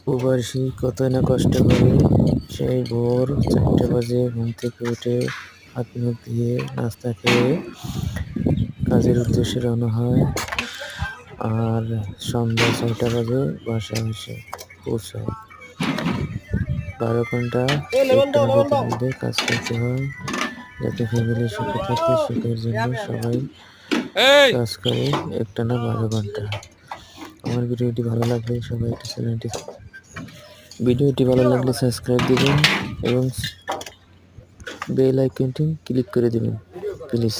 প্রবাসী কতই না কষ্ট করে, সেই ভোর 4টে বাজে ঘুম থেকে উঠে হাত মুখ ধুয়ে নাস্তা খেয়ে কাজের উদ্দেশ্যে রওনা হয়, আর সন্ধ্যা 6টা বাজে বাসায় এসে পৌঁছায়। 12 ঘন্টা একটানা বেতন মধ্যে কাজ করতে হয়, যাতে ফ্যামিলি সুখে থাকে। সুখের জন্য সবাই কাজ করে একটানা 12 ঘন্টা। আমার ভিডিওটি ভালো লাগলে সবাই ভিডিওটি ভালো লাগলে সাবস্ক্রাইব দিবেন এবং বেল আইকনটি ক্লিক করে দিবেন প্লিজ।